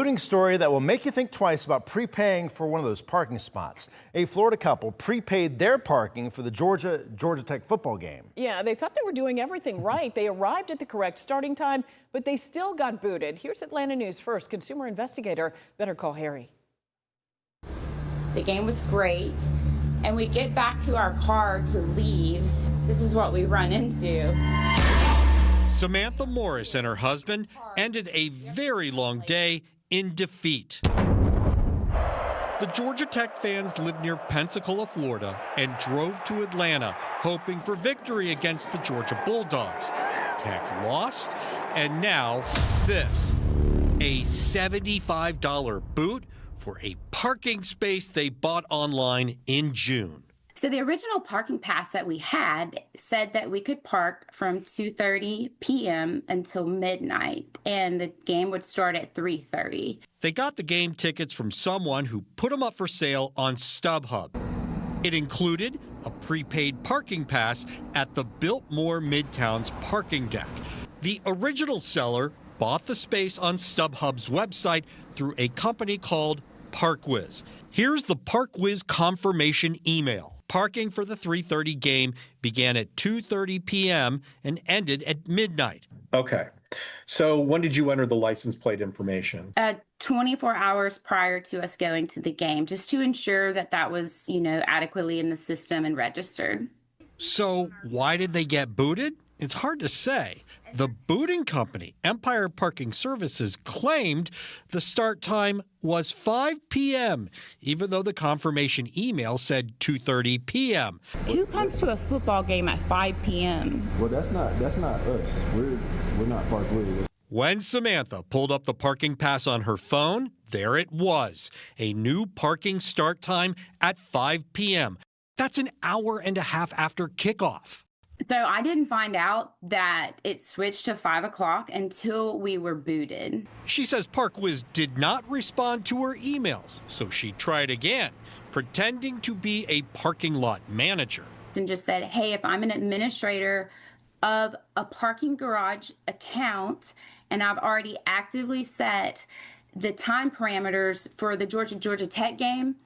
Shooting story that will make you think twice about prepaying for one of those parking spots. A Florida couple prepaid their parking for the Georgia Tech football game. Yeah, they thought they were doing everything right. They arrived at the correct starting time, but they still got booted. Here's Atlanta News First consumer investigator Better Call Harry. The game was great, and we get back to our car to leave. This is what we run into. Samantha Morris and her husband ended a very long day in defeat. The Georgia Tech fans live near Pensacola, Florida, and drove to Atlanta hoping for victory against the Georgia Bulldogs. Tech lost, and now this, a $75 boot for a parking space they bought online in June. So the original parking pass that we had said that we could park from 2:30 p.m. until midnight, and the game would start at 3:30. They got the game tickets from someone who put them up for sale on StubHub. It included a prepaid parking pass at the Biltmore Midtown's parking deck. The original seller bought the space on StubHub's website through a company called ParkWiz. Here's the ParkWiz confirmation email. Parking for the 3:30 game began at 2:30 p.m. and ended at midnight. Okay. So when did you enter the license plate information? 24 hours prior to us going to the game, just to ensure that that was, adequately in the system and registered. So why did they get booted? It's hard to say. The booting company, Empire Parking Services, claimed the start time was 5 p.m., even though the confirmation email said 2:30 p.m. Who comes to a football game at 5 p.m.? Well, that's not us. We're not ParkWiz. When Samantha pulled up the parking pass on her phone, there it was, a new parking start time at 5 p.m. That's an hour and a half after kickoff. So I didn't find out that it switched to 5 o'clock until we were booted. She says ParkWiz did not respond to her emails, so she tried again, pretending to be a parking lot manager. And just said, hey, if I'm an administrator of a parking garage account and I've already actively set the time parameters for the Georgia Tech game,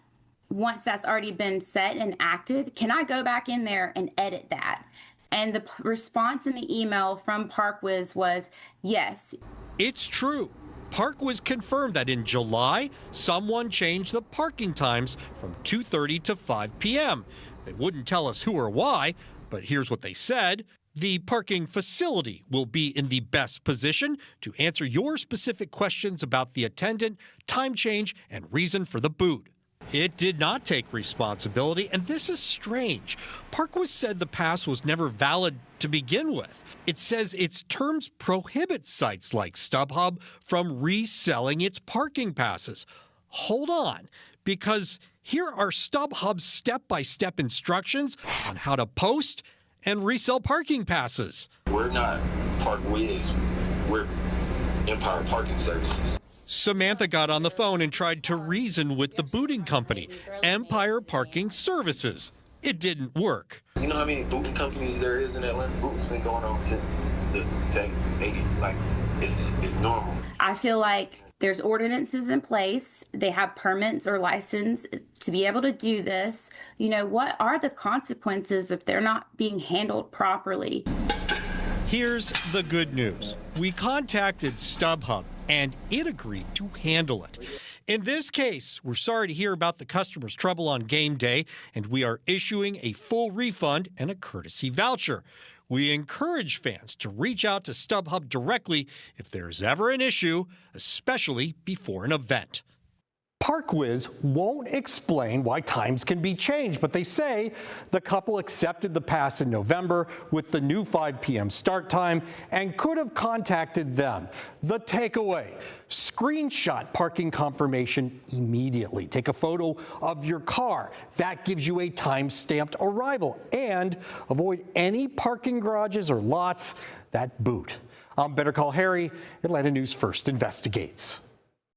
once that's already been set and active, can I go back in there and edit that? And the response in the email from ParkWiz was yes. It's true. ParkWiz confirmed that in July, someone changed the parking times from 2:30 to 5 p.m. They wouldn't tell us who or why, but here's what they said. The parking facility will be in the best position to answer your specific questions about the attendant, time change, and reason for the boot. It did not take responsibility, and this is strange. ParkWiz said the pass was never valid to begin with. It says its terms prohibit sites like StubHub from reselling its parking passes. Hold on, because here are StubHub's step-by-step instructions on how to post and resell parking passes. We're not ParkWiz, we're Empire Parking Services. Samantha got on the phone and tried to reason with the booting company, Empire Parking Services. It didn't work. You know how many booting companies there is in Atlanta? Booting's been going on since the 70s, 80s. Like, it's normal. I feel like there's ordinances in place. They have permits or license to be able to do this. What are the consequences if they're not being handled properly? Here's the good news. We contacted StubHub, and it agreed to handle it. In this case, we're sorry to hear about the customer's trouble on game day, and we are issuing a full refund and a courtesy voucher. We encourage fans to reach out to StubHub directly if there's ever an issue, especially before an event. ParkWiz won't explain why times can be changed, but they say the couple accepted the pass in November with the new 5 p.m. start time and could have contacted them. The takeaway: screenshot parking confirmation immediately. Take a photo of your car. That gives you a time-stamped arrival. And avoid any parking garages or lots that boot. I'm Better Call Harry. Atlanta News First investigates.